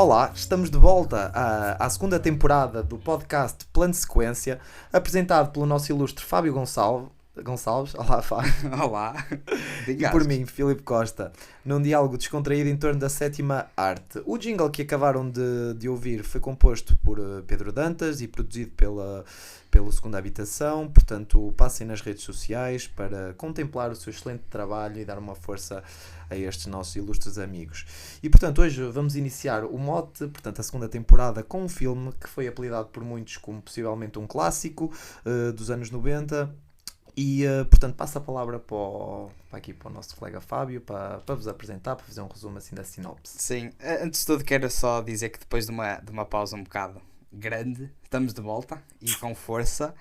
Olá, estamos de volta à segunda temporada do podcast Plano Sequência, apresentado pelo nosso ilustre Fábio Gonçalves. Olá, Fábio. Olá, E por mim, Filipe Costa, num diálogo descontraído em torno da sétima arte. O jingle que acabaram de ouvir foi composto por Pedro Dantas e produzido pelo Segunda Habitação. Portanto, passem nas redes sociais para contemplar o seu excelente trabalho e dar uma força a estes nossos ilustres amigos. E portanto, hoje vamos iniciar o mote, portanto, a segunda temporada com um filme que foi apelidado por muitos como possivelmente um clássico dos anos 90. E, portanto, passo a palavra para o nosso colega Fábio para vos apresentar, para fazer um resumo assim da sinopse. Sim, antes de tudo quero só dizer que depois de uma pausa um bocado grande, estamos de volta e com força,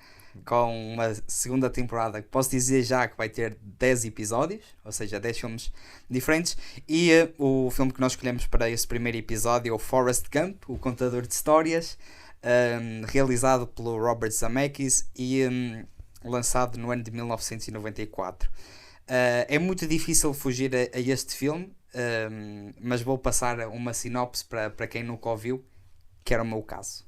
com uma segunda temporada que posso dizer já que vai ter 10 episódios, ou seja, 10 filmes diferentes, e o filme que nós escolhemos para esse primeiro episódio é o Forrest Gump, o contador de histórias, realizado pelo Robert Zemeckis e lançado no ano de 1994. É muito difícil fugir a este filme, mas vou passar uma sinopse para quem nunca ouviu, que era o meu caso.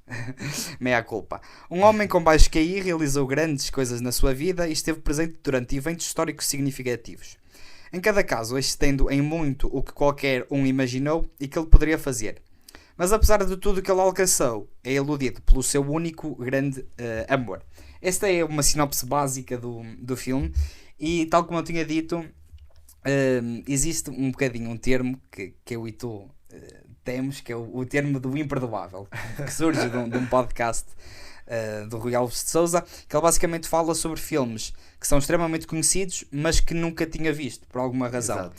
Meia culpa. Um homem com baixo QI realizou grandes coisas na sua vida e esteve presente durante eventos históricos significativos. Em cada caso, excedendo em muito o que qualquer um imaginou e que ele poderia fazer. Mas apesar de tudo que ele alcançou, é iludido pelo seu único grande amor. Esta é uma sinopse básica do filme e, tal como eu tinha dito, existe um bocadinho um termo que eu e tu temos, que é o termo do imperdoável, que surge de um podcast do Rui Alves de Sousa, que ele basicamente fala sobre filmes que são extremamente conhecidos, mas que nunca tinha visto, por alguma razão.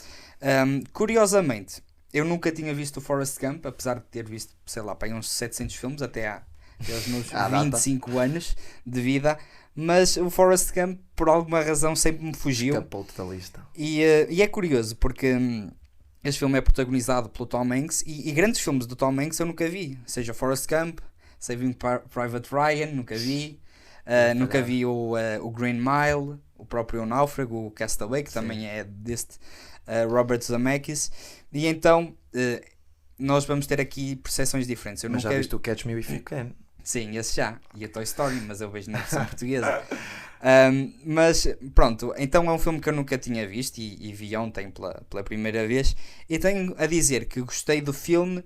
Curiosamente, eu nunca tinha visto o Forrest Gump, apesar de ter visto, sei lá, para uns 700 filmes até aos meus 25 anos de vida, mas o Forrest Gump, por alguma razão, sempre me fugiu. Escapou-te da lista. E é curioso, porque este filme é protagonizado pelo Tom Hanks, e grandes filmes do Tom Hanks eu nunca vi, seja Forrest Gump, Saving Private Ryan, nunca vi, nunca vi o Green Mile, o próprio Náufrago, o Castaway, que também é deste Robert Zemeckis, e então nós vamos ter aqui percepções diferentes. Mas já viste o Catch Me If You Can? Sim, esse já, e a Toy Story, mas eu vejo na versão portuguesa. Mas pronto, então é um filme que eu nunca tinha visto e vi ontem pela primeira vez, e tenho a dizer que gostei do filme,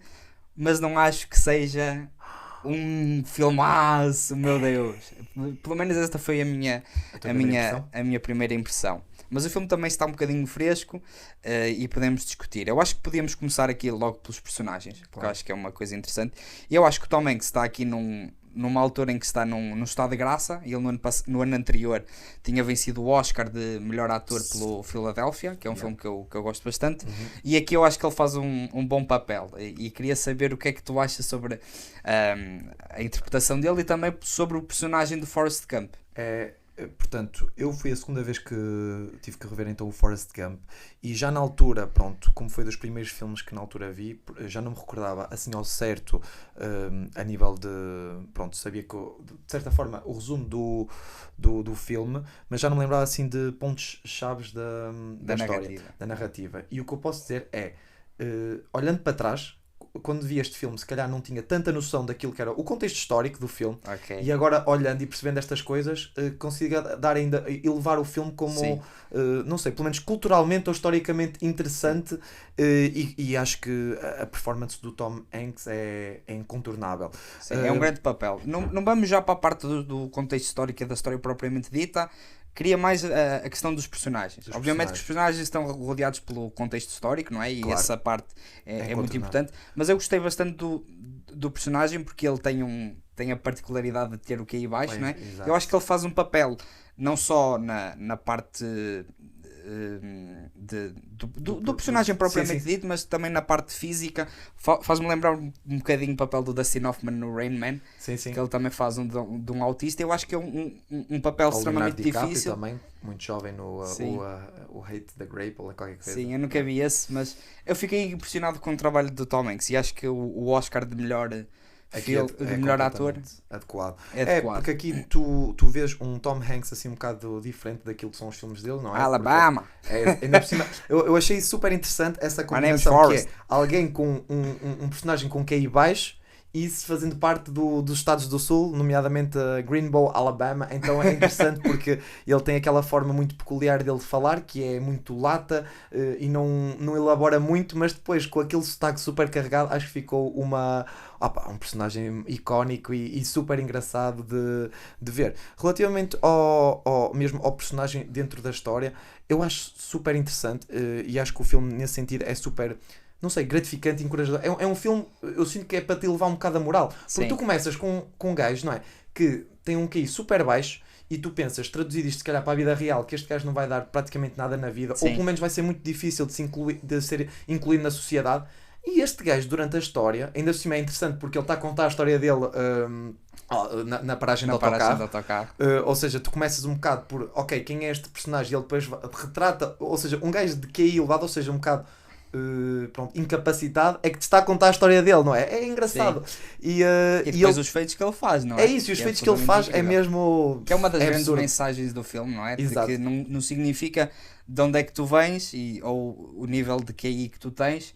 mas não acho que seja um filmaço, meu Deus. Pelo menos esta foi a minha primeira impressão. Mas o filme também está um bocadinho fresco e podemos discutir. Eu acho que podíamos começar aqui logo pelos personagens, porque eu acho que é uma coisa interessante. E eu acho que o Tom Hanks está aqui numa altura em que está num estado de graça. Ele no ano anterior tinha vencido o Oscar de melhor ator pelo Philadelphia, que é um filme que eu gosto bastante. E aqui eu acho que ele faz um bom papel. E queria saber o que é que tu achas sobre a interpretação dele e também sobre o personagem de Forrest Gump. Portanto, eu fui a segunda vez que tive que rever então o Forrest Gump, e já na altura, pronto, como foi dos primeiros filmes que na altura vi, já não me recordava assim ao certo, a nível de, pronto, sabia que de certa forma o resumo do filme, mas já não me lembrava assim de pontos chaves da história, da narrativa. E o que eu posso dizer é, olhando para trás, quando vi este filme, se calhar não tinha tanta noção daquilo que era o contexto histórico do filme, e agora olhando e percebendo estas coisas, consigo elevar o filme como, não sei, pelo menos culturalmente ou historicamente interessante, e acho que a performance do Tom Hanks é incontornável. Sim, é um grande papel. Não vamos já para a parte do contexto histórico e da história propriamente dita. Queria mais a questão dos personagens. Obviamente que os personagens estão rodeados pelo contexto histórico, não é? E essa parte é muito importante. Mas eu gostei bastante do personagem, porque ele tem a particularidade de ter o QI baixo, não é? Exato. Eu acho que ele faz um papel não só na parte do personagem propriamente dito, mas também na parte física. Faz-me lembrar um bocadinho o papel do Dustin Hoffman no Rain Man, que ele também faz de um autista. Eu acho que é um papel extremamente difícil. Também, muito jovem no o Hate the Grape ou qualquer coisa. Sim, eu nunca vi esse, mas eu fiquei impressionado com o trabalho do Tom Hanks, e acho que o Oscar de melhor Aqui de melhor ator adequado. é adequado. Porque aqui tu vês um Tom Hanks assim um bocado diferente daquilo que são os filmes dele, não é? Alabama! Ainda por cima, eu achei super interessante essa combinação que é alguém com um personagem com QI baixo e isso fazendo parte dos Estados do Sul, nomeadamente Greenbow, Alabama. Então é interessante porque ele tem aquela forma muito peculiar dele de falar, que é muito lata e não elabora muito, mas depois com aquele sotaque super carregado, acho que ficou um personagem icónico e super engraçado de ver. Relativamente mesmo ao personagem dentro da história, eu acho super interessante e acho que o filme nesse sentido é super... não sei, gratificante, encorajador. É um filme, eu sinto que é para te levar um bocado a moral. Porque tu começas com um gajo, não é? Que tem um QI super baixo e tu pensas, traduzir isto se calhar para a vida real, que este gajo não vai dar praticamente nada na vida, ou pelo menos vai ser muito difícil de ser incluído na sociedade. E este gajo, durante a história, ainda assim é interessante porque ele está a contar a história dele na paragem do autocarro. Ou seja, tu começas um bocado por, ok, quem é este personagem? E ele depois retrata, ou seja, um gajo de QI elevado, ou seja, um bocado... incapacitado, é que te está a contar a história dele, não é? É engraçado. E depois os feitos que ele faz, não é? É isso, e os feitos que ele faz incrível. É mesmo... que é uma das grandes mensagens do filme, não é? Exato. De que não significa de onde é que tu vens ou o nível de QI que tu tens,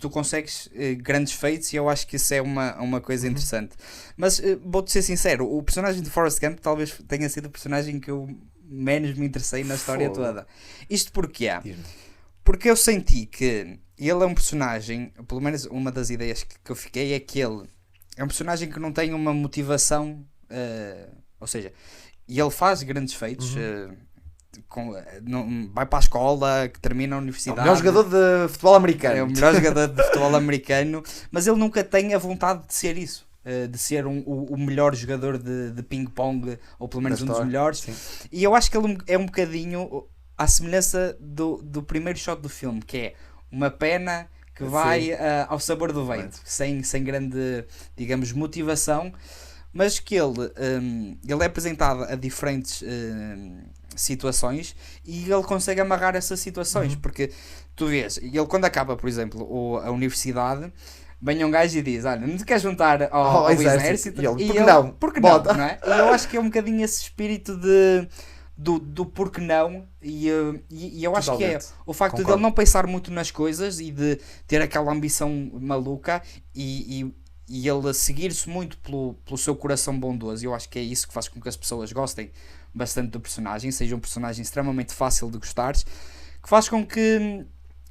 tu consegues grandes feitos e eu acho que isso é uma coisa interessante. Mas vou-te ser sincero, o personagem de Forrest Gump talvez tenha sido o personagem que eu menos me interessei na história toda. Isto porquê? Porque eu senti que ele é um personagem, pelo menos uma das ideias que eu fiquei é que ele é um personagem que não tem uma motivação, ou seja, e ele faz grandes feitos, vai para a escola, que termina a universidade. É o melhor jogador de futebol americano. É o melhor jogador de futebol americano, mas ele nunca tem a vontade de ser isso. De ser o melhor jogador de ping-pong, ou pelo menos um dos melhores. Sim. E eu acho que ele é um bocadinho... à semelhança do primeiro shot do filme, que é uma pena que vai ao sabor do vento, sem grande, digamos, motivação, mas que ele é apresentado a diferentes situações e ele consegue amarrar essas situações, porque tu vês, ele quando acaba, por exemplo, a universidade, vem um gajo e diz, olha, não te queres juntar ao exército? Porque não, não é? E eu acho que é um bocadinho esse espírito do porquê não, e eu acho que é o facto de ele não pensar muito nas coisas e de ter aquela ambição maluca e ele seguir-se muito pelo seu coração bondoso. Eu acho que é isso que faz com que as pessoas gostem bastante do personagem, seja um personagem extremamente fácil de gostares, que faz com que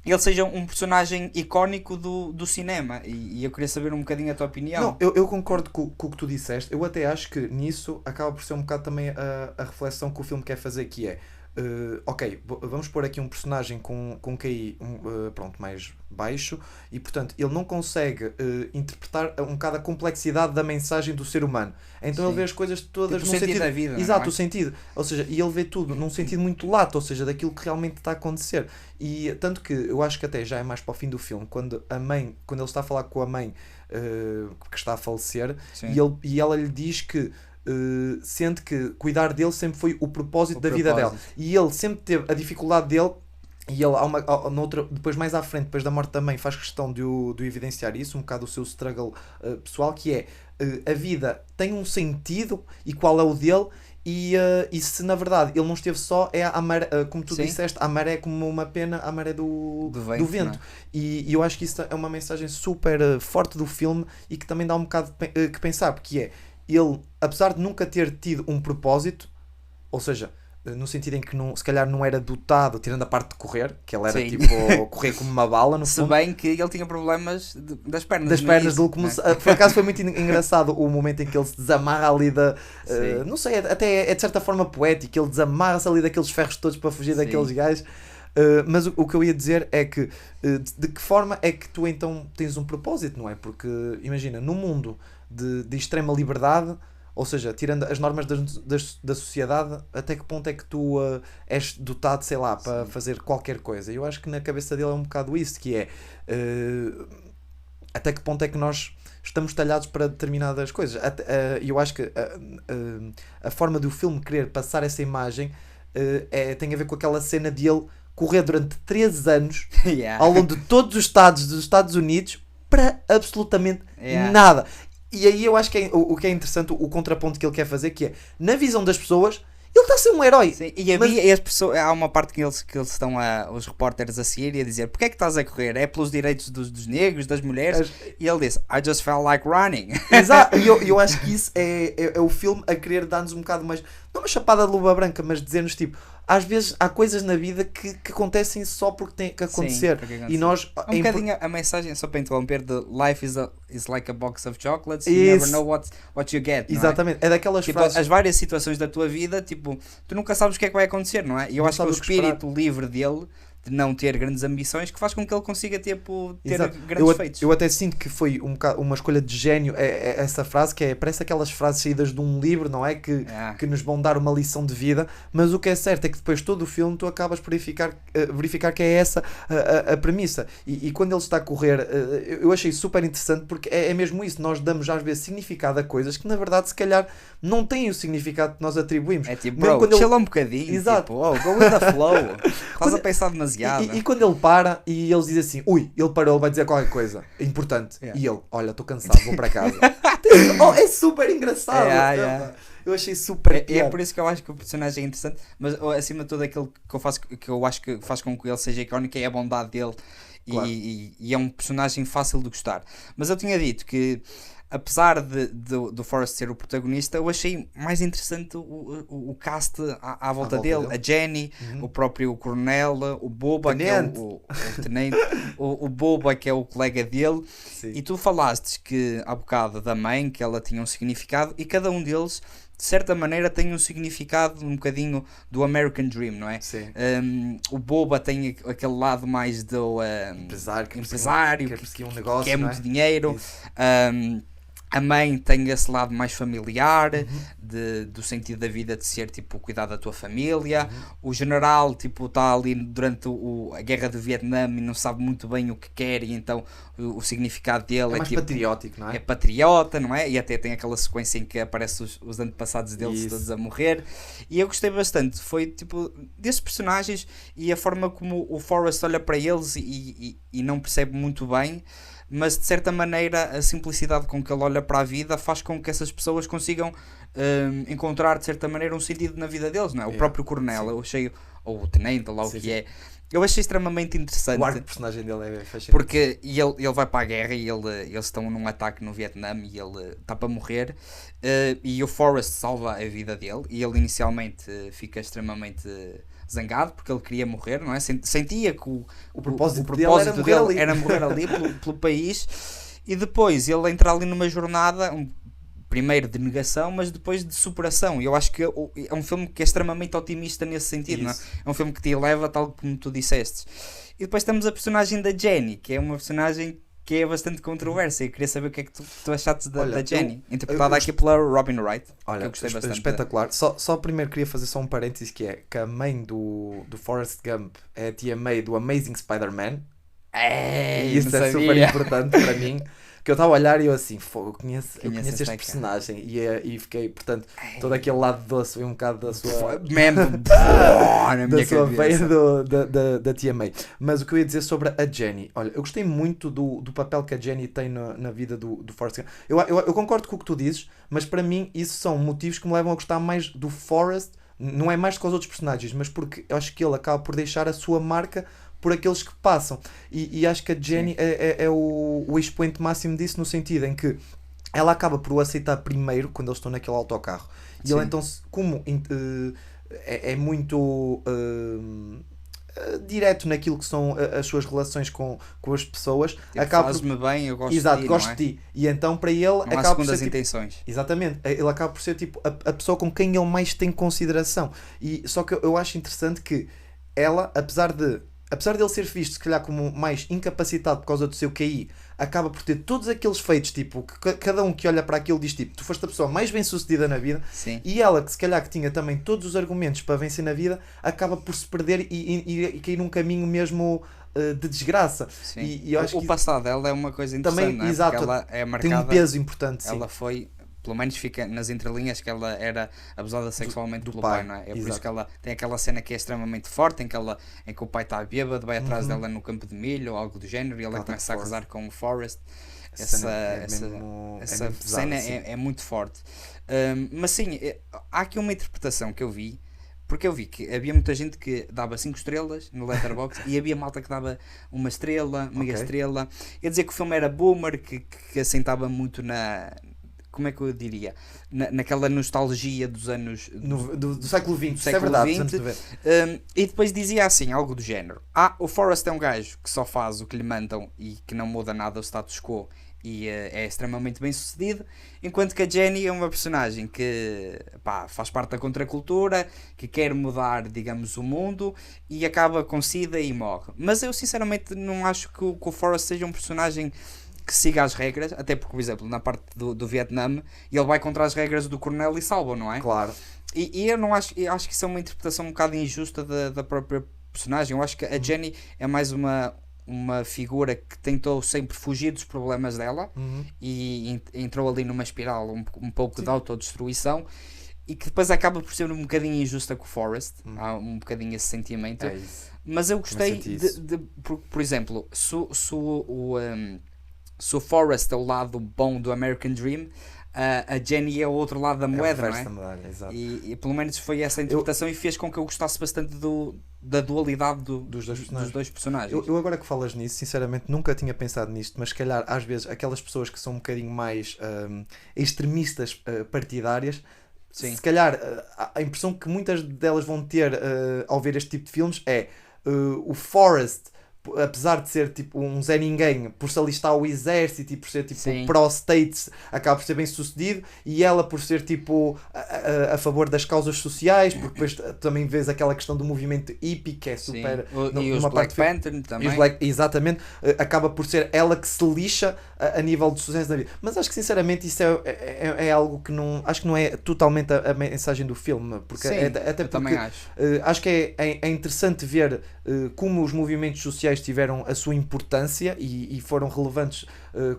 ele seja um personagem icónico do cinema, e eu queria saber um bocadinho a tua opinião. Não, eu concordo com o que tu disseste. Eu até acho que nisso acaba por ser um bocado também a reflexão que o filme quer fazer, que é ok, vamos pôr aqui um personagem com QI mais baixo e, portanto, ele não consegue interpretar um bocado a complexidade da mensagem do ser humano. Então ele vê as coisas todas tipo, num sentido da vida. Exato, o sentido. Ou seja, e ele vê tudo num sentido muito lato, ou seja, daquilo que realmente está a acontecer. E tanto que eu acho que até já é mais para o fim do filme, quando ele está a falar com a mãe que está a falecer, e ela lhe diz que sente que cuidar dele sempre foi o propósito da vida dela, e ele sempre teve a dificuldade dele, e ele depois mais à frente, depois da morte também, faz questão de o evidenciar isso, um bocado o seu struggle pessoal, que é a vida tem um sentido e qual é o dele, e se na verdade ele não esteve só, é a maré, como tu disseste, a maré como uma pena, a maré do vento. E eu acho que isso é uma mensagem super forte do filme e que também dá um bocado que pensar, porque é ele, apesar de nunca ter tido um propósito, ou seja, no sentido em que se calhar não era dotado, tirando a parte de correr, que ele era tipo correr como uma bala, no fundo. Se bem que ele tinha problemas das pernas. Das pernas dele, por acaso foi muito engraçado o momento em que ele se desamarra ali não sei, até é de certa forma poético, ele desamarra-se ali daqueles ferros todos para fugir daqueles gajos. Mas o que eu ia dizer é que de que forma é que tu então tens um propósito, não é? Porque imagina, num mundo de extrema liberdade, ou seja, tirando as normas da sociedade, até que ponto é que tu és dotado, sei lá, para fazer qualquer coisa? Eu acho que na cabeça dele é um bocado isso, que é até que ponto é que nós estamos talhados para determinadas coisas. Eu acho que a forma do filme querer passar essa imagem tem a ver com aquela cena de ele correr durante 3 anos ao longo de todos os estados dos Estados Unidos para absolutamente nada. E aí eu acho que o que é interessante, o contraponto que ele quer fazer, que é, na visão das pessoas, ele está a ser um herói. Sim, e havia as pessoas, há uma parte que eles estão os repórteres a seguir e a dizer: porque é que estás a correr? É pelos direitos dos negros, das mulheres? E ele disse: I just felt like running. Exato, e eu acho que isso é o filme a querer dar-nos um bocado mais, não uma chapada de luva branca, mas dizer-nos tipo, às vezes há coisas na vida que acontecem só porque tem que acontecer. Sim, e nós um bocadinho a mensagem, só para interromper, de life is like a box of chocolates, you Isso. never know what you get. Exatamente, é daquelas tipo, frases. as várias situações da tua vida, tipo, tu nunca sabes o que é que vai acontecer, não é? E eu Não acho que o sabes o que espírito livre dele, de não ter grandes ambições, que faz com que ele consiga ter Exato. grandes feitos. Eu até sinto que foi uma escolha de gênio, essa frase, que parece aquelas frases saídas de um livro, não é? Que nos vão dar uma lição de vida, mas o que é certo é que depois de todo o filme tu acabas por verificar que é essa a premissa. E quando ele está a correr, eu achei super interessante, porque é mesmo isso, nós damos às vezes significado a coisas que na verdade se calhar não têm o significado que nós atribuímos. É tipo, bro, chill um bocadinho. Exato. Tipo, go with the flow. Estás a pensar demasiado. E quando ele para e eles dizem assim, ui, ele parou, ele vai dizer qualquer coisa importante. Yeah. E ele, olha, estou cansado, vou para casa. É super engraçado. Eu achei super é por isso que eu acho que o personagem é interessante, mas acima de tudo aquilo que eu acho que faz com que ele seja icónico é a bondade dele. Claro. E é um personagem fácil de gostar. Mas eu tinha dito que, apesar do Forrest ser o protagonista, eu achei mais interessante o cast à volta dele. A Jenny, o próprio coronel, o Boba, que é o tenente, o Boba, que é o colega dele. Sim. E tu falaste que, há bocado, da mãe, que ela tinha um significado, e cada um deles, de certa maneira, tem um significado um bocadinho do American Dream, não é? Sim. O Boba tem aquele lado mais do empresário, que um negócio, quer muito dinheiro. A mãe tem esse lado mais familiar, do sentido da vida de ser, tipo, cuidar da tua família. O general, tipo, está ali durante a guerra do Vietnã e não sabe muito bem o que quer, e então o significado dele é mais tipo, patriótico, não é? É patriota, não é? E até tem aquela sequência em que aparecem os antepassados deles todos a morrer. E eu gostei bastante, foi, tipo, desses personagens e a forma como o Forrest olha para eles e não percebe muito bem. Mas de certa maneira a simplicidade com que ele olha para a vida faz com que essas pessoas consigam encontrar de certa maneira um sentido na vida deles, não é? O próprio coronel, eu achei, ou o tenente, ou lá o que é, eu achei extremamente interessante. O arco de personagem dele é fascinante. Porque ele vai para a guerra e eles estão num ataque no Vietnã e ele está para morrer, e o Forrest salva a vida dele, e ele inicialmente fica extremamente zangado porque ele queria morrer, não é? Sentia que o propósito dele era morrer ali pelo país, e depois ele entra ali numa jornada, primeiro de negação, mas depois de superação. E eu acho que é um filme que é extremamente otimista nesse sentido, não é? É um filme que te eleva, tal como tu disseste. E depois temos a personagem da Jenny, que é uma personagem que é bastante controversa. Eu queria saber o que é que tu achaste da Jenny, interpretada aqui pela Robin Wright. Olha, que eu gostei bastante. Espetacular. Só primeiro queria fazer só um parênteses, que é que a mãe do Forrest Gump é a tia May do Amazing Spider-Man. E isso é super importante para mim. Que eu estava a olhar e eu assim, eu conheço este personagem, e fiquei, portanto, todo aquele lado doce foi um bocado da sua da sua veia da tia May. Mas o que eu ia dizer sobre a Jenny, olha, eu gostei muito do papel que a Jenny tem na vida do Forrest Gump. Eu concordo com o que tu dizes, mas para mim isso são motivos que me levam a gostar mais do Forrest, não é mais com os outros personagens, mas porque eu acho que ele acaba por deixar a sua marca por aqueles que passam, e acho que a Jenny é o expoente máximo disso, no sentido em que ela acaba por o aceitar primeiro quando eles estão naquele autocarro, e ele então, como é muito direto naquilo que são as suas relações com as pessoas, faz-me bem, eu gosto de ti, gosto de ti, e então para ele não acaba por ser intenções. Exatamente, ele acaba por ser tipo a pessoa com quem ele mais tem consideração, e só que eu acho interessante que ela, apesar dele ser visto, se calhar, como mais incapacitado por causa do seu QI, acaba por ter todos aqueles feitos, tipo, que cada um que olha para aquilo diz, tipo, tu foste a pessoa mais bem-sucedida na vida. Sim. E ela, que se calhar que tinha também todos os argumentos para vencer na vida, acaba por se perder e cair num caminho mesmo de desgraça. Sim. E eu acho o passado dela é uma coisa interessante, também, não é? exato, porque ela é marcada, tem um peso importante. Sim. Ela foi, pelo menos fica nas entrelinhas, que ela era abusada sexualmente pelo pai, não é? É por isso que ela tem aquela cena que é extremamente forte, em que o pai está bêbado, vai atrás dela no campo de milho ou algo do género, e ela começa a casar com o Forrest. essa cena é muito forte. Mas sim, há aqui uma interpretação que eu vi, porque eu vi que havia muita gente que dava 5 estrelas no Letterboxd e havia malta que dava 1 estrela, meia estrela. Ia dizer que o filme era boomer, que assentava muito na... Como é que eu diria? Naquela nostalgia dos anos... Do século XX, isso é verdade. E depois dizia assim, algo do género. O Forrest é um gajo que só faz o que lhe mandam e que não muda nada o status quo e é extremamente bem sucedido, enquanto que a Jenny é uma personagem que faz parte da contracultura, que quer mudar, digamos, o mundo e acaba com sida e morre. Mas eu sinceramente não acho que o Forrest seja um personagem que siga as regras, até porque, por exemplo, na parte do Vietnã, ele vai contra as regras do coronel e salva, não é? Claro. E eu acho que isso é uma interpretação um bocado injusta da própria personagem. Eu acho que a Jenny é mais uma figura que tentou sempre fugir dos problemas dela e entrou ali numa espiral um pouco de autodestruição e que depois acaba por ser um bocadinho injusta com o Forrest. Há um bocadinho esse sentimento. Mas eu gostei por exemplo, se o Forrest é o lado bom do American Dream, a Jenny é o outro lado da moeda, não é? Medalha, exato. E pelo menos foi essa a interpretação e fez com que eu gostasse bastante da dualidade dos dois personagens. Eu agora que falas nisso, sinceramente nunca tinha pensado nisto, mas se calhar às vezes aquelas pessoas que são um bocadinho mais extremistas partidárias, sim, se calhar a impressão que muitas delas vão ter ao ver este tipo de filmes é o Forrest, apesar de ser tipo um Zé Ninguém, por se alistar ao exército e por ser tipo pró-states, acaba por ser bem sucedido, e ela por ser tipo a favor das causas sociais, porque depois também vês aquela questão do movimento hippie que é super... E os Black Panther também. Exatamente, acaba por ser ela que se lixa a nível de sucesso da vida. Mas acho que sinceramente isso é algo que não... Acho que não é totalmente a mensagem do filme, porque até porque também acho que é interessante ver como os movimentos sociais tiveram a sua importância e foram relevantes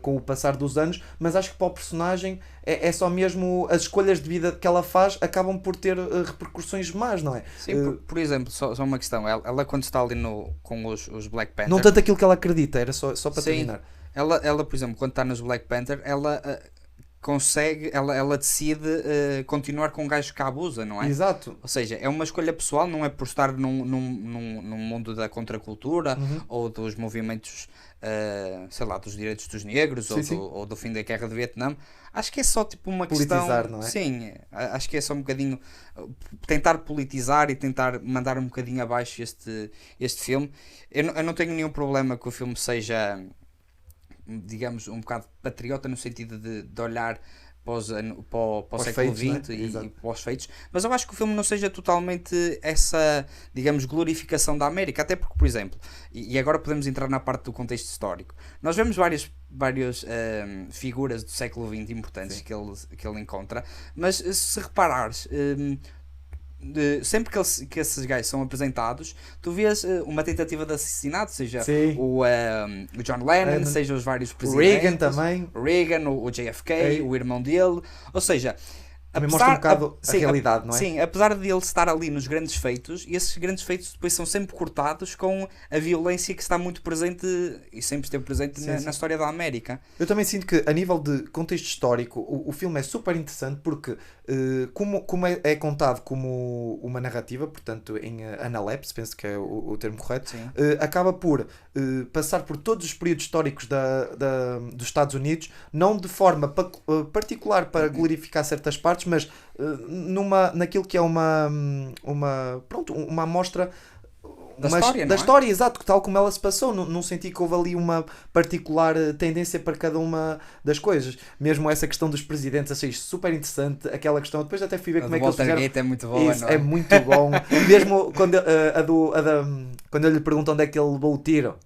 com o passar dos anos, mas acho que para o personagem é só mesmo as escolhas de vida que ela faz acabam por ter repercussões más, não é? Sim, por exemplo, só uma questão, ela quando está ali com os Black Panther... Não tanto aquilo que ela acredita, era só para terminar. Ela, por exemplo, quando está nos Black Panther, ela... ela decide continuar com um gajo que a abusa, não é? Exato. Ou seja, é uma escolha pessoal, não é por estar num mundo da contracultura ou dos movimentos, sei lá, dos direitos dos negros ou do fim da guerra de Vietnã. Acho que é só tipo uma politizar, questão... não é? Sim, acho que é só um bocadinho tentar politizar e tentar mandar um bocadinho abaixo este filme. Eu não tenho nenhum problema que o filme seja, digamos, um bocado patriota no sentido de olhar para o século XX, né? e para os feitos, mas eu acho que o filme não seja totalmente essa, digamos, glorificação da América, até porque, por exemplo, e agora podemos entrar na parte do contexto histórico, nós vemos várias figuras do século XX importantes que ele encontra, mas se reparares... sempre que esses gajos são apresentados, tu vês uma tentativa de assassinato, seja o John Lennon, seja os vários presidentes, o Reagan também, o JFK, o irmão dele, ou seja, também mostra um bocado a realidade, não é? Sim, apesar de ele estar ali nos grandes feitos, e esses grandes feitos depois são sempre cortados com a violência que está muito presente e sempre esteve presente na história da América. Eu também sinto que, a nível de contexto histórico, o filme é super interessante porque, como é contado como uma narrativa, portanto, em analepse, penso que é o termo correto, acaba por passar por todos os períodos históricos dos Estados Unidos, não de forma particular para glorificar certas partes, mas naquilo que é uma amostra da história, exato, tal como ela se passou. Não senti que houve ali uma particular tendência para cada uma das coisas. Mesmo essa questão dos presidentes, achei super interessante. Aquela questão, depois até fui ver como é que eles fizeram. É muito boa, isso, não é? É muito bom. Mesmo quando ele lhe pergunta onde é que ele levou o tiro.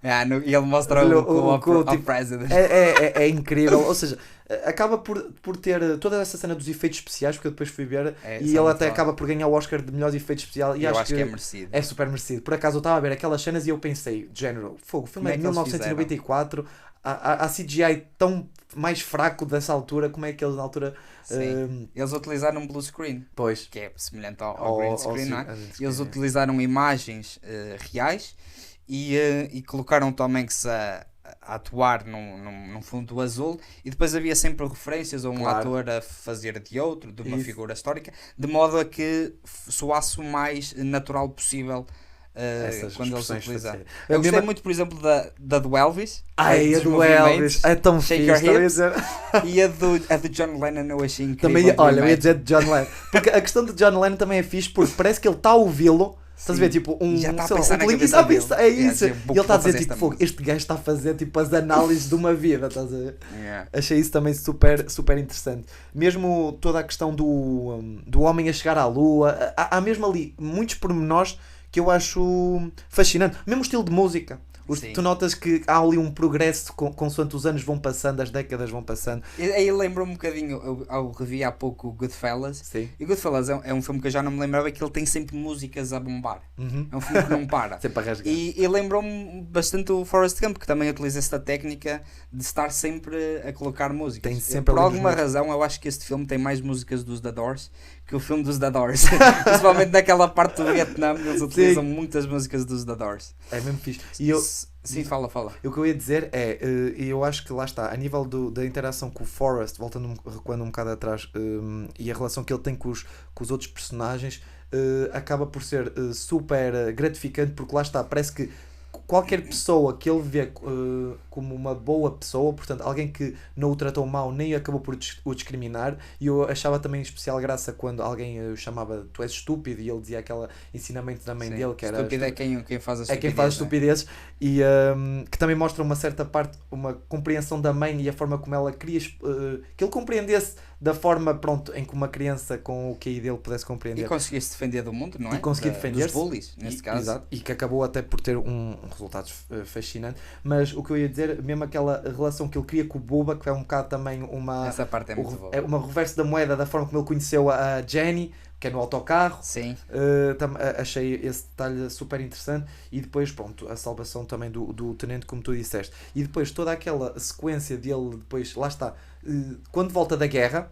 E ele mostra o president. É incrível. Ou seja, acaba por ter toda essa cena dos efeitos especiais, porque eu depois fui ver, e ele até acaba por ganhar o Oscar de melhores efeitos especiais. E eu acho que é merecido. É super merecido. Por acaso eu estava a ver aquelas cenas e eu pensei, género, o filme é de 1994, há CGI tão mais fraco dessa altura, como é que eles na altura... Eles utilizaram um blue screen, pois, que é semelhante ao green screen, não é? Eles utilizaram imagens reais e colocaram também que a atuar num fundo azul, e depois havia sempre referências a um ator a fazer de outro, de uma figura histórica, de modo a que soasse o mais natural possível. Quando eles utilizam. Eu gostei muito, por exemplo, da do Elvis. A do Elvis é tão fixe. E a do John Lennon eu achei incrível. Também, olha, eu ia dizer de John Lennon. Porque a questão de John Lennon também é fixe, porque parece que ele está a ouvi-lo. Estás a ver, tipo, já está a pensar na cabeça dele. É isso. E ele está a dizer, tipo, fogo, este gajo está a fazer, tipo, as análises de uma vida, estás a ver? Achei isso também super, super interessante. Mesmo toda a questão do homem a chegar à lua, há mesmo ali muitos pormenores que eu acho fascinante. Mesmo o estilo de música. Tu notas que há ali um progresso consoante os anos vão passando, as décadas vão passando. Aí lembro-me um bocadinho, eu revi há pouco o Goodfellas. Sim. E Goodfellas é um filme que eu já não me lembrava, que ele tem sempre músicas a bombar. É um filme que não para. Sempre a rasgar. E lembrou-me bastante o Forrest Gump, que também utiliza esta técnica de estar sempre a colocar músicas. Tem sempre por alguma razão, eu acho que este filme tem mais músicas dos The Doors que o filme dos The Doors. Principalmente naquela parte do Vietnã, eles utilizam muitas músicas dos The Doors. É mesmo fixe. Sim, fala. O que eu ia dizer é, eu acho que lá está, a nível da interação com o Forrest, recuando um bocado atrás, e a relação que ele tem com os outros personagens, acaba por ser super gratificante, porque lá está, parece que qualquer pessoa que ele vê como uma boa pessoa, portanto, alguém que não o tratou mal nem acabou por o discriminar, e eu achava também especial graça quando alguém o chamava tu és estúpido, e ele dizia aquele ensinamento da mãe dele que era estúpido é quem faz a estupidez, quem faz estupidezes, e que também mostra uma certa parte, uma compreensão da mãe e a forma como ela queria que ele compreendesse da forma, pronto, em que uma criança com o QI dele pudesse compreender. E conseguisse defender do mundo, não é? E conseguir defender-se. Dos bullies, neste caso. Exato, e que acabou até por ter um resultado fascinante. Mas o que eu ia dizer, mesmo aquela relação que ele cria com o Bubba, que é um bocado também essa parte é muito boa. É uma reverso da moeda, da forma como ele conheceu a Jenny, que é no autocarro. Sim. Achei esse detalhe super interessante. E depois, pronto, a salvação também do tenente, como tu disseste. E depois toda aquela sequência dele, depois, lá está, quando volta da guerra,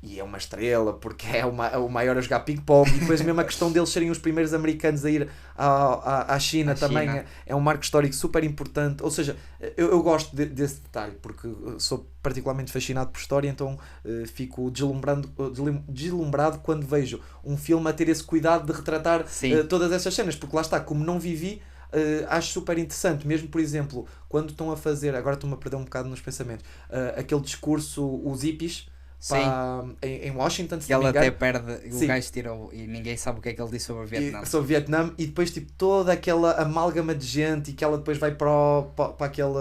e é uma estrela, porque é o maior a jogar ping-pong, e depois mesmo a questão deles serem os primeiros americanos a ir à China também é um marco histórico super importante. Ou seja, eu gosto desse detalhe, porque sou particularmente fascinado por história, então fico deslumbrado quando vejo um filme a ter esse cuidado de retratar todas essas cenas, porque lá está, como não vivi, acho super interessante, mesmo por exemplo, quando estão a fazer, agora estou-me a perder um bocado nos pensamentos, aquele discurso, os hippies, em Washington, se que ela até perde, o gajo tirou e ninguém sabe o que é que ele disse sobre o Vietnã. Sobre o Vietnã, e depois tipo toda aquela amálgama de gente, e que ela depois vai para aquele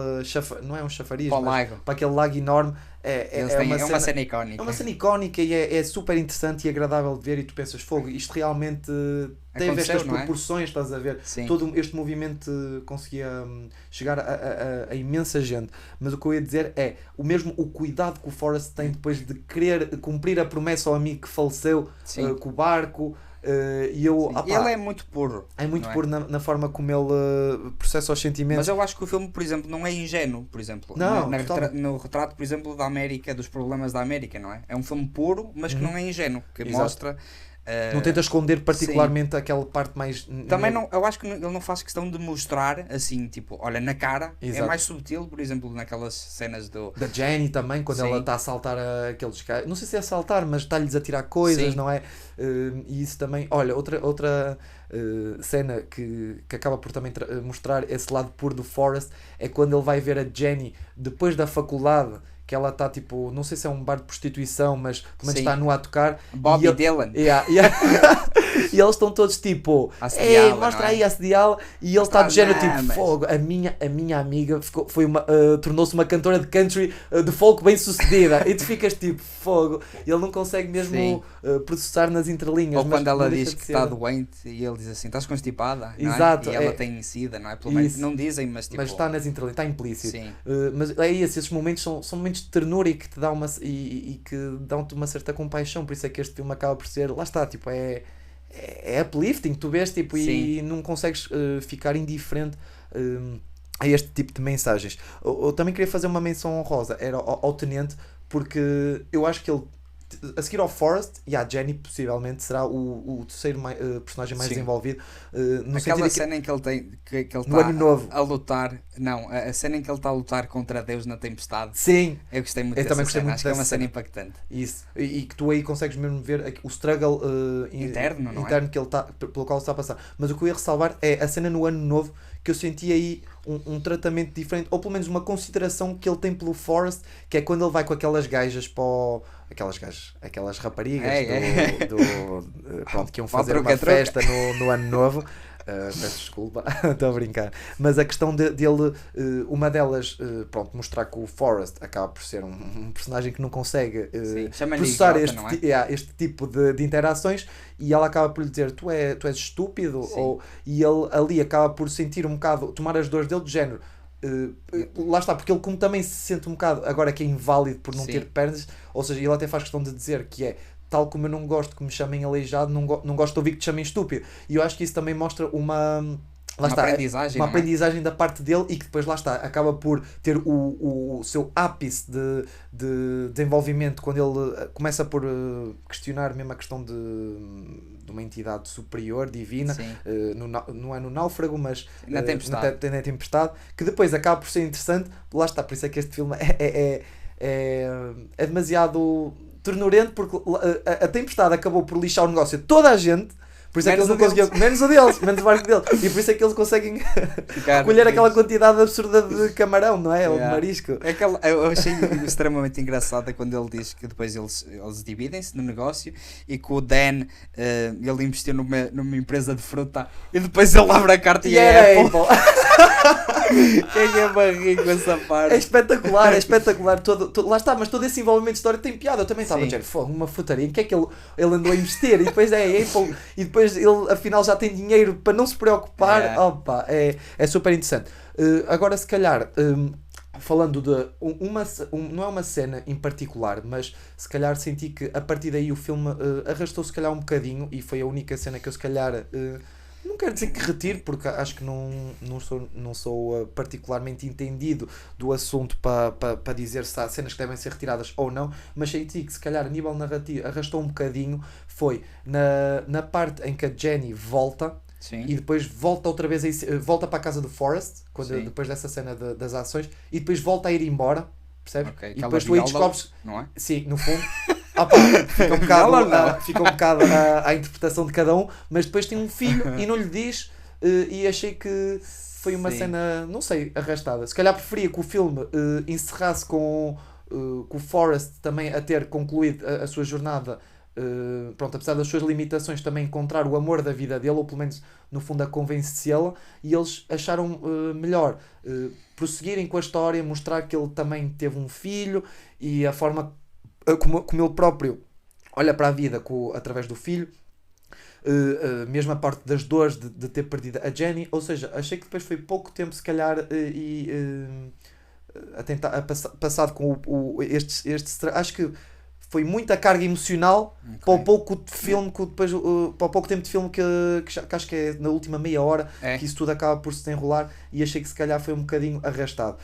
não é um chafariz, mas para aquele lago enorme. É uma cena icónica. É uma cena icónica e é super interessante e agradável de ver, e tu pensas, fogo, isto realmente teve estas proporções, estás a ver? Sim. Todo este movimento conseguia chegar a imensa gente. Mas o que eu ia dizer é o cuidado que o Forrest tem depois de querer cumprir a promessa ao amigo que faleceu com o barco. E ele é muito puro. É muito puro na forma como ele processa os sentimentos. Mas eu acho que o filme, por exemplo, não é ingênuo, por exemplo. Não, no retrato, por exemplo, da América, dos problemas da América, não é? É um filme puro, mas que não é ingênuo, que mostra... não tenta esconder particularmente aquela parte mais... Também não, eu acho que ele não faz questão de mostrar assim, tipo, olha, na cara. Exato. É mais subtil, por exemplo, naquelas cenas da Jenny também, quando ela está a assaltar aqueles caras, não sei se é assaltar, mas está-lhes a tirar coisas, não é? E isso também, olha, outra cena que acaba por também mostrar esse lado puro do Forrest é quando ele vai ver a Jenny depois da faculdade, que ela está tipo, não sei se é um bar de prostituição, mas pelo menos está no a tocar. Bobby Dylan. E eles estão todos tipo, mostra aí a assediá-la, e ele está do género tipo, fogo, a minha amiga tornou-se uma cantora de country de folk bem sucedida, e tu ficas tipo, fogo, ele não consegue mesmo processar nas entrelinhas. Ou quando ela diz que está doente e ele diz assim, estás constipada, exato, e ela tem sida, não é? Pelo menos não dizem, mas tipo... Mas está nas entrelinhas, está implícito. Mas é isso, esses momentos são momentos de ternura e que te dão que dão-te uma certa compaixão, por isso é que este filme acaba por ser, lá está, tipo, é uplifting, tu vês tipo, e não consegues ficar indiferente a este tipo de mensagens. Eu também queria fazer uma menção honrosa, era ao tenente, porque eu acho que ele a seguir ao Forrest, e a Jenny possivelmente será o terceiro personagem mais Sim. desenvolvido. No Aquela sentido cena em que ele tem que ele No Ano Novo. está a lutar, não, a cena em que ele está a lutar contra Deus na tempestade. Sim, Eu gostei muito Eu dessa também gostei cena, muito acho que é uma dessa cena cena. impactante. isso. E que tu aí consegues mesmo ver o struggle Interno, não é? interno que ele pelo qual ele está a passar. Mas o que eu ia ressalvar é a cena no Ano Novo, que eu senti aí um tratamento diferente, ou pelo menos uma consideração que ele tem pelo Forrest, que é quando ele vai com aquelas gajas para aquelas raparigas pronto, que iam fazer uma festa no Ano Novo. Peço desculpa, estou a brincar. Mas a questão dele, uma delas, pronto, mostrar que o Forrest acaba por ser um personagem que não consegue processar idiota, não é? este tipo de interações, e ela acaba por lhe dizer: tu és estúpido, e ele ali acaba por sentir um bocado, tomar as dores dele de género. Lá está, porque ele como também se sente um bocado agora que é inválido por não Sim. ter pernas, ou seja, ele até faz questão de dizer que é tal como eu não gosto que me chamem aleijado, não gosto de ouvir que te chamem estúpido. E eu acho que isso também mostra uma aprendizagem, uma não é? aprendizagem da parte dele, e que depois lá está, acaba por ter o seu ápice de desenvolvimento quando ele começa por questionar mesmo a questão de uma entidade superior, divina, não é no Náufrago, mas na Tempestade. na Tempestade, que depois acaba por ser interessante. Lá está, por isso é que este filme é demasiado ternurento, porque a Tempestade acabou por lixar o negócio de toda a gente. Por isso é que eles não conseguiam, menos o deles, menos o barco deles. E por isso é que eles conseguem recolher aquela quantidade absurda de camarão, não é? Ou de marisco. Eu achei extremamente engraçado quando ele diz que depois eles dividem-se no negócio, e que o Dan ele investiu numa empresa de fruta, e depois ele abre a carta e é Apple. Quem é barrigo essa parte? É espetacular, é espetacular. Lá está, mas todo esse envolvimento de história tem piada. Eu também estava a dizer, uma frutaria, em que é que ele andou a investir? E depois Apple, e depois ele afinal já tem dinheiro para não se preocupar. Opa, é super interessante. Agora, se calhar, falando de não é uma cena em particular, mas se calhar senti que a partir daí o filme arrastou se calhar um bocadinho, e foi a única cena que eu se calhar não quero dizer que retiro, porque acho que não sou particularmente entendido do assunto para dizer se há cenas que devem ser retiradas ou não, mas senti que se calhar a nível narrativo arrastou um bocadinho, foi na parte em que a Jenny volta. Sim. E depois volta outra vez volta para a casa do Forrest, depois dessa cena das ações, e depois volta a ir embora, percebes? Okay, e depois tu aí descobres, não é? Sim, no fundo fica um bocado à interpretação de cada um, mas depois tem um filho e não lhe diz, e achei que foi uma cena, não sei, arrastada. Se calhar preferia que o filme encerrasse com o Forrest também a ter concluído a sua jornada, pronto, apesar das suas limitações, também encontrar o amor da vida dele, ou pelo menos no fundo a convencê-la, e eles acharam melhor prosseguirem com a história, mostrar que ele também teve um filho, e a forma como ele próprio olha para a vida através do filho, mesmo a parte das dores de ter perdido a Jenny. Ou seja, achei que depois foi pouco tempo se calhar a tentar passado com este acho que foi muita carga emocional para o pouco de filme para o pouco tempo de filme que acho que é na última meia hora que isso tudo acaba por se desenrolar, e achei que se calhar foi um bocadinho arrastado.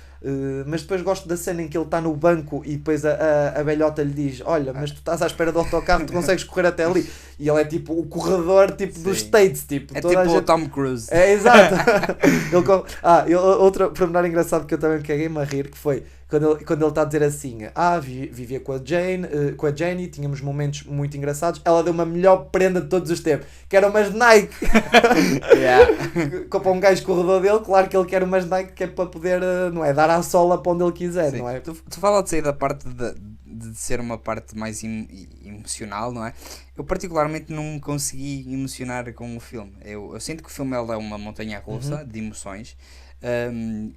Mas depois gosto da cena em que ele está no banco e depois a velhota lhe diz: olha, mas tu estás à espera do autocarro, tu consegues correr até ali, e ele é tipo o corredor dos States, tipo, é tipo o Tom Cruise. É, exato. Outro pormenor engraçado que eu também caguei-me a rir, que foi quando ele está a dizer assim: vivia com a Jenny, tínhamos momentos muito engraçados, ela deu uma melhor prenda de todos os tempos, que era umas Nike. Para um gajo corredor dele, claro que ele quer umas Nike, que é para poder, não é, dar à sola para onde ele quiser. Sim. Não é? Tu falas aí da parte de ser uma parte mais emocional, não é? Eu particularmente não consegui emocionar com o filme. Eu sinto que o filme é uma montanha-russa de emoções,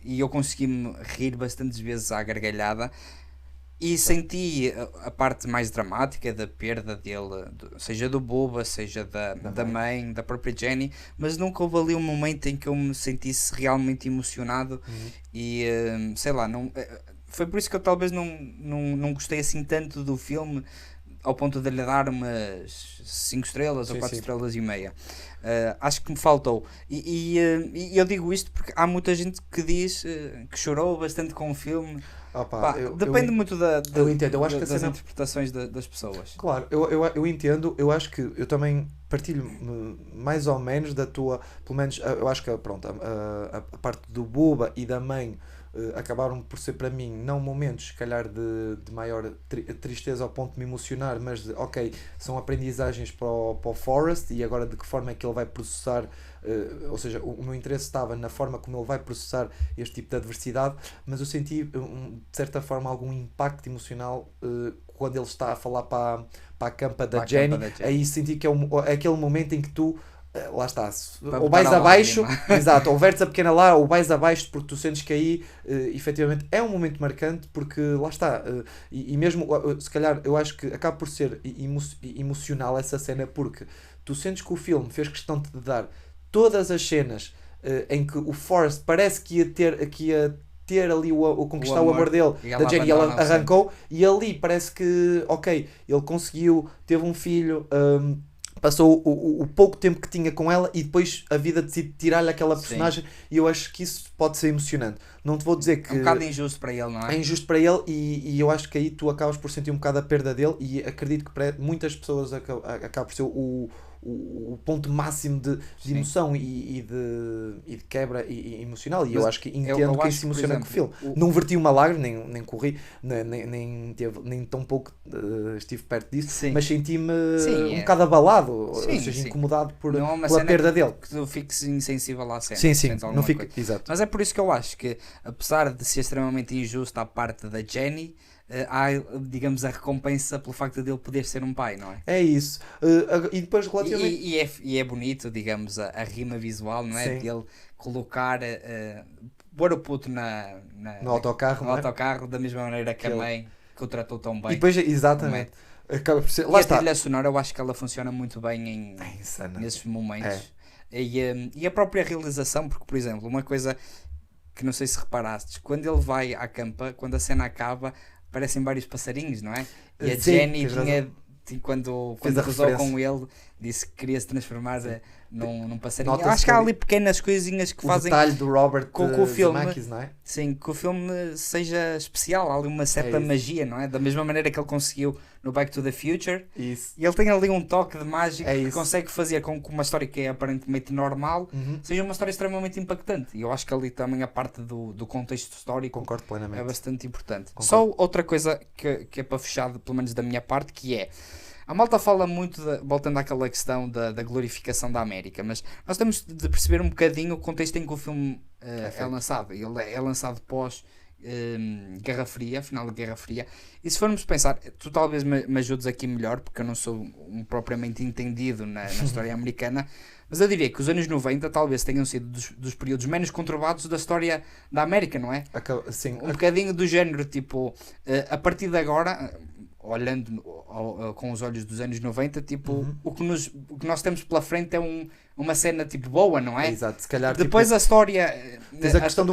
e eu consegui-me rir bastantes vezes à gargalhada, e senti a parte mais dramática da perda dele, seja do Bubba, seja da mãe, da própria Jenny, mas nunca houve ali um momento em que eu me sentisse realmente emocionado. E sei lá, não, foi por isso que eu talvez não gostei assim tanto do filme. ao ponto de lhe dar umas 5 estrelas ou Sim, 4 sim. estrelas e meia. Acho que me faltou. E eu digo isto porque há muita gente que diz que chorou bastante com o filme. Opa, Pá, depende muito eu entendo, eu acho que a das cena... interpretações das pessoas. Claro, eu entendo, eu acho que eu também partilho mais ou menos da tua, pelo menos eu acho que pronto, a parte do Buba e da mãe acabaram por ser para mim não momentos se calhar de maior tristeza ao ponto de me emocionar, mas de ok, são aprendizagens para o Forrest e agora de que forma é que ele vai processar, ou seja, o meu interesse estava na forma como ele vai processar este tipo de adversidade, mas eu senti de certa forma algum impacto emocional quando ele está a falar para a campa da Jenny, aí senti que é aquele momento em que tu lá está, ou vais abaixo, exato, ou vertes a pequena lá, ou vais abaixo, porque tu sentes que aí efetivamente é um momento marcante, porque lá está, e mesmo se calhar eu acho que acaba por ser emocional essa cena, porque tu sentes que o filme fez questão de dar todas as cenas em que o Forrest parece que ia ter ali o conquistar o amor dele da Jenny, e ela arrancou, e ali parece que ok, ele conseguiu, teve um filho, passou o pouco tempo que tinha com ela e depois a vida decide tirar-lhe aquela personagem. Sim. E eu acho que isso pode ser emocionante. Não te vou dizer que... É um bocado injusto para ele, não é? É injusto para ele e eu acho que aí tu acabas por sentir um bocado a perda dele e acredito que para muitas pessoas acaba por ser o ponto máximo de emoção e de quebra emocional, e eu acho que entendo que isso se emociona com o filme. Não verti uma lágrima, nem corri, nem tão pouco estive perto disso, sim. Mas senti-me um bocado abalado, ou seja, incomodado pela perda dele. Que tu fiques insensível à cena. Sim, não fico, exato. Mas é por isso que eu acho que, apesar de ser extremamente injusto à parte da Jenny, há, digamos, a recompensa pelo facto de ele poder ser um pai, não é? É isso. E depois relativamente... E é bonito, digamos, a rima visual, não é? De ele colocar, pôr o puto no autocarro, no autocarro, da mesma maneira que a mãe que o tratou tão bem. E depois, exatamente. Acaba por ser... Lá está. A trilha sonora, eu acho que ela funciona muito bem nesses momentos. E a própria realização, porque, por exemplo, uma coisa que não sei se reparastes, quando ele vai à campa, quando a cena acaba, aparecem vários passarinhos, não é? E a Jenny quando cruzou com ele, disse que queria se transformar num passarinho. Eu acho que há ali pequenas coisinhas que fazem detalhe do Robert com que o filme, Zemeckis, não é? Sim, que o filme seja especial. Há ali uma certa magia, não é? Da mesma maneira que ele conseguiu no Back to the Future. Isso. E ele tem ali um toque de mágica que consegue fazer com que uma história que é aparentemente normal seja uma história extremamente impactante. E eu acho que ali também a parte do contexto histórico concordo plenamente. É bastante importante. Só outra coisa que é para fechar, pelo menos da minha parte, que é: a malta fala muito, voltando àquela questão da glorificação da América, mas nós temos de perceber um bocadinho o contexto em que o filme é lançado. Ele é lançado pós Guerra Fria, final da Guerra Fria, e se formos pensar, tu talvez me ajudes aqui melhor, porque eu não sou propriamente entendido na história americana, mas eu diria que os anos 90 talvez tenham sido dos períodos menos conturbados da história da América, não é? Sim. Um bocadinho do género, tipo, a partir de agora, olhando com os olhos dos anos 90, tipo, o que nós temos pela frente é uma cena tipo boa, não é? Exato, se calhar depois tipo, a história tens a questão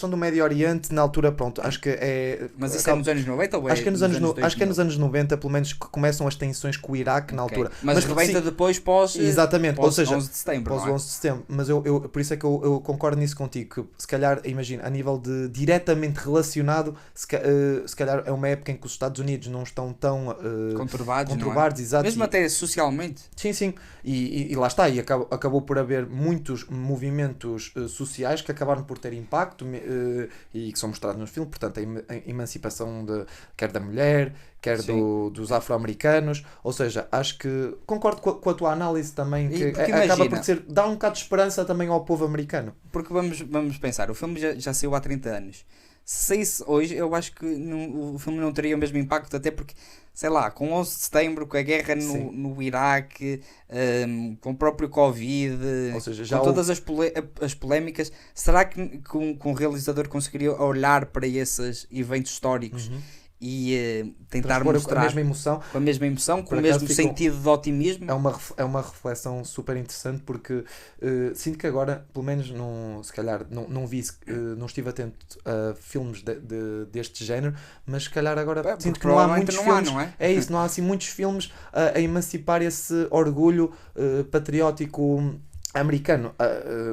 do Médio Oriente na altura, pronto, acho que é... Mas isso é nos anos 90 ou é? Acho que é nos anos 90, pelo menos, que começam as tensões com o Iraque na altura. Mas 90 depois pós... Exatamente, pós, ou seja, 11 de setembro, pós 11 de setembro, mas por isso é que eu concordo nisso contigo, que se calhar, imagina, a nível de diretamente relacionado, se calhar é uma época em que os Estados Unidos não estão tão conturbados, exato. Mesmo até socialmente. Sim, e lá está, e acabou por haver muitos movimentos sociais que acabaram por ter impacto e que são mostrados no filme, portanto a emancipação quer da mulher, quer dos afro-americanos, ou seja, acho que concordo com a tua análise também, que acaba por ser, dá um bocado de esperança também ao povo americano. Porque vamos pensar, o filme já saiu há 30 anos. Se saísse hoje, eu acho que o filme não teria o mesmo impacto, até porque, sei lá, com 11 de setembro, com a guerra no Iraque, com o próprio Covid, ou seja, com todas as polémicas, será que um realizador conseguiria olhar para esses eventos históricos e tentar Transpor mostrar a mesma emoção. com a mesma emoção, com Por o acaso mesmo ficam- sentido de otimismo. É uma reflexão super interessante porque sinto que agora, pelo menos não, se calhar não vi, não estive atento a filmes deste género, mas se calhar agora Porque sinto que não há provavelmente muitos não há, filmes. não é? É isso, não há assim muitos filmes a emancipar esse orgulho patriótico americano,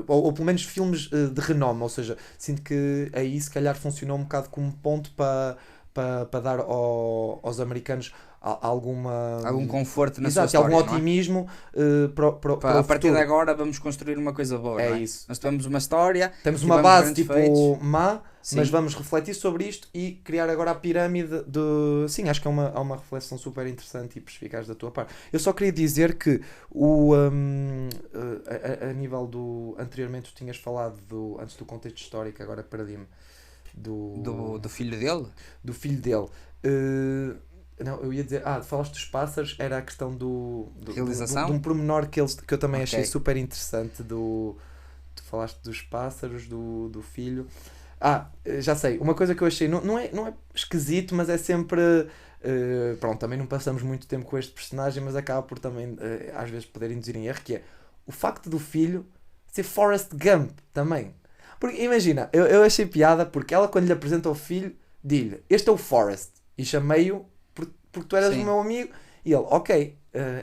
ou pelo menos filmes de renome, ou seja, sinto que aí se calhar funcionou um bocado como ponto para dar aos americanos alguma. Algum conforto na sua Exato, e algum história, não é? otimismo para A o partir de futuro. agora vamos construir uma coisa boa, É não é? isso. Nós tivemos uma história, Temos uma tivemos base grandes tipo feitos. má, Sim. mas vamos refletir sobre isto e criar agora a pirâmide de. Sim, acho que é uma reflexão super interessante e perspicaz da tua parte. Eu só queria dizer que a nível do. Anteriormente tu tinhas falado antes do contexto histórico, agora perdi-me. Do filho dele? Do filho dele. Não, eu ia dizer, falaste dos pássaros, era a questão Realização? de um pormenor que eu também achei Ok. super interessante. Tu falaste dos pássaros, do filho. Já sei, uma coisa que eu achei, não é esquisito, mas é sempre. Pronto, também não passamos muito tempo com este personagem, mas acaba por também, às vezes, poder induzir em erro, que é o facto do filho ser Forrest Gump também. Porque imagina, eu achei piada porque ela, quando lhe apresenta o filho, diz-lhe: Este é o Forrest, e chamei-o porque tu eras Sim. o meu amigo. E ele: Ok,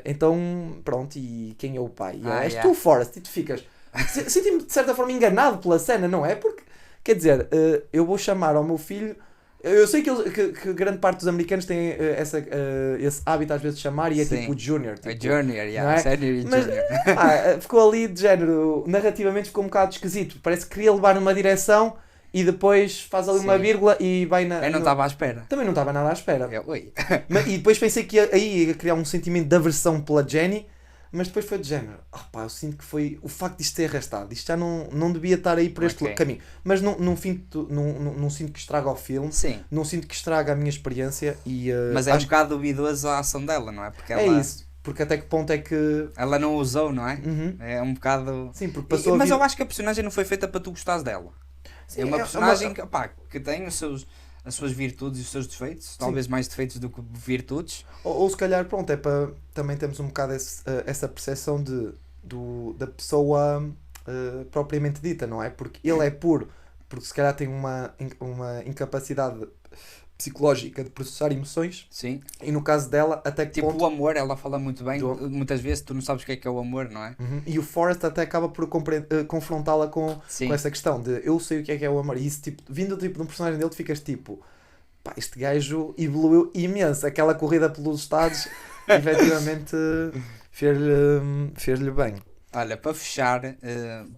então pronto, e quem é o pai? E ela: És yeah. tu, Forrest, e tu ficas. Senti-me de certa forma enganado pela cena, não é? Porque, quer dizer, eu vou chamar ao meu filho. Eu sei que grande parte dos americanos têm esse hábito às vezes de chamar e é Sim. tipo Junior. A Tipo, Junior, não yeah. é? Senior e Mas, Junior. ficou ali de género, narrativamente ficou um bocado esquisito. Parece que queria levar numa direção e depois faz ali uma Sim. vírgula e vai na. Eu não estava à espera. Também não estava nada à espera. Oi. E depois pensei que aí ia criar um sentimento de aversão pela Jenny, mas depois foi de género. Eu sinto que foi o facto de isto ter arrastado. Isto já não devia estar aí por este Ok. caminho. Mas não sinto que estraga o filme, Sim. não sinto que estraga a minha experiência e Mas é um bocado duvidoso a ação dela, não é? Porque é ela, isso. Porque até que ponto é que. ela não usou, não é? Uhum. É um bocado. Sim, porque passou a Mas vida. eu acho que a personagem não foi feita para tu gostares dela. Sim, É uma é personagem que tem as suas virtudes e os seus defeitos, talvez mais defeitos do que virtudes. Ou se calhar, pronto, é para. Também temos um bocado essa percepção da pessoa propriamente dita, não é? Porque ele é puro, porque se calhar tem uma incapacidade psicológica de processar emoções, Sim. e no caso dela, até que Tipo ponto. o amor, ela fala muito bem. Do- Muitas vezes tu não sabes o que é o amor, não é? Uhum. E o Forrest até acaba por confrontá-la com Sim. essa questão de eu sei o que é o amor. E isso, tipo, vindo tipo, de um personagem dele, tu ficas tipo, pá, este gajo evoluiu imenso. Aquela corrida pelos Estados, efetivamente, fez-lhe bem. Olha, para fechar,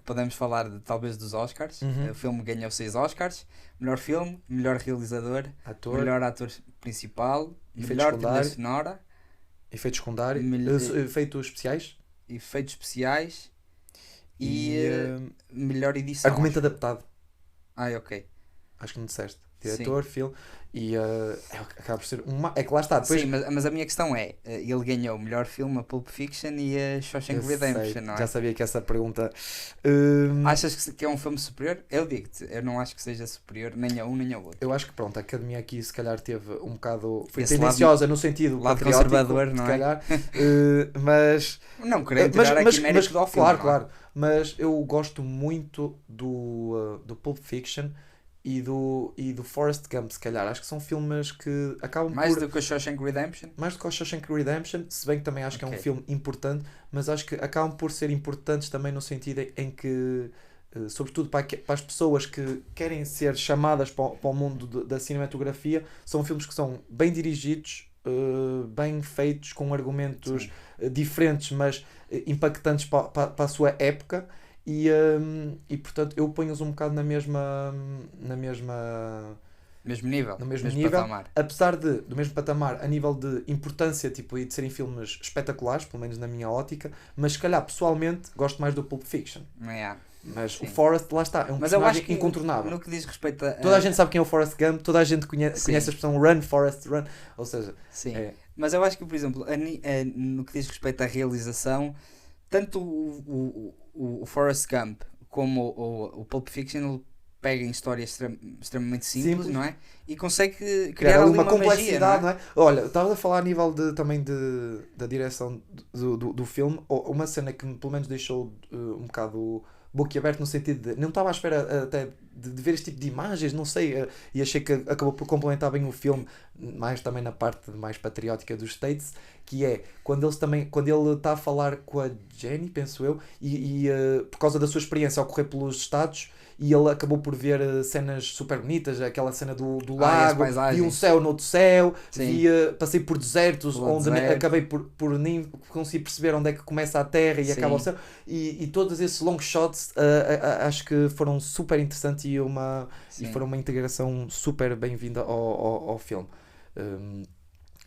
podemos falar talvez dos Oscars. Uhum. O filme ganhou 6 Oscars. Melhor filme, melhor realizador, Ator, melhor ator principal, Efeitos melhor trilha secundários. sonora, efeitos secundários, Mel- efeitos especiais efeitos especiais e, e melhor edição. argumento acho. adaptado. Ok. Acho que não disseste. Diretor, filme e acaba por ser uma. É que lá está. Depois, Sim, mas a minha questão é, ele ganhou o melhor filme, a Pulp Fiction e a Shawshank eu sei, Redemption, não é? já sabia que essa pergunta. Achas que é um filme superior? Eu digo-te, eu não acho que seja superior nem a um nem ao outro. Eu acho que pronto, a academia aqui se calhar teve um bocado. Foi Esse tendenciosa no sentido lado patriótico, conservador, se não é? calhar. Mas. Não querendo tirar aqui méritos ao filme. claro, não é? claro. Mas eu gosto muito do Pulp Fiction e do Forrest Gump, se calhar. Acho que são filmes que acabam Mais por. do que o Shawshank Redemption? Mais do que o Shawshank Redemption, se bem que também acho que é um Ok. filme importante, mas acho que acabam por ser importantes também no sentido em que, sobretudo para as pessoas que querem ser chamadas para o mundo da cinematografia, são filmes que são bem dirigidos, bem feitos, com argumentos diferentes, mas impactantes para a sua época. E portanto eu ponho-os um bocado no mesmo Mesmo nível, patamar. apesar do mesmo patamar a nível de importância tipo, e de serem filmes espetaculares, pelo menos na minha ótica, mas se calhar pessoalmente gosto mais do Pulp Fiction. Yeah. Mas Sim. o Forrest, lá está, é um Mas eu personagem acho que incontornável. no que diz respeito a... Toda a gente sabe quem é o Forrest Gump, toda a gente conhece a expressão Run, Forrest, Run, ou seja, Sim. é, Mas eu acho que, por exemplo, no que diz respeito à realização, tanto o Forrest Gump como o Pulp Fiction pega em histórias extremamente simples, Simples. não é? E consegue Criar criar ali ali uma magia, complexidade, não não é? Olha, estavas a falar a nível também da direção do filme, uma cena que pelo menos deixou um bocado boquiaberto no sentido de não estava à espera até de ver este tipo de imagens, não sei, e achei que acabou por complementar bem o filme, mais também na parte mais patriótica dos States, que é quando ele está a falar com a Jenny, penso eu, e por causa da sua experiência ao correr pelos Estados, e ele acabou por ver cenas super bonitas, aquela cena do e as lago, vi paisagens. um céu noutro céu, Sim. passei por desertos, Pelo onde deserto. acabei por nem conseguir perceber onde é que começa a terra e Sim. acaba o céu, e todos esses long shots acho que foram super interessantes e Sim. foram uma integração super bem-vinda ao filme.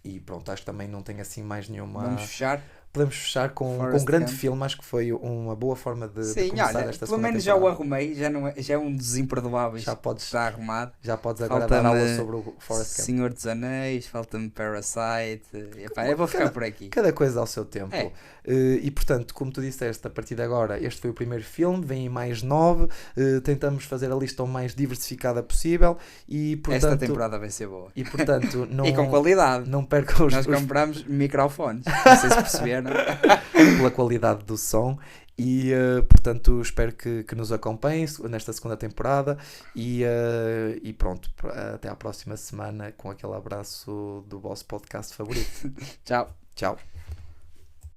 E pronto, acho que também não tem assim mais nenhuma... Vamos fechar. Podemos fechar com um Forrest grande Gump. filme, acho que foi uma boa forma de Sim, começar olha, esta pelo segunda menos já o temporada. arrumei, já é um dos imperdoáveis Já que podes, está arrumado. já podes agora dar Falta-me aula sobre o Forrest Gump. Senhor dos Anéis, falta-me Parasite. Epá, eu vou ficar por aqui. Cada coisa ao seu tempo. É. E portanto, como tu disseste, a partir de agora, este foi o primeiro filme, vem mais 9. Tentamos fazer a lista o mais diversificada possível. E portanto, Esta temporada vai ser boa. E portanto, não, E com qualidade. não percam Nós compramos microfones. Não sei se perceberam. pela qualidade do som. E portanto, espero que nos acompanhem nesta segunda temporada. E pronto, até à próxima semana com aquele abraço do vosso podcast favorito. Tchau. Tchau.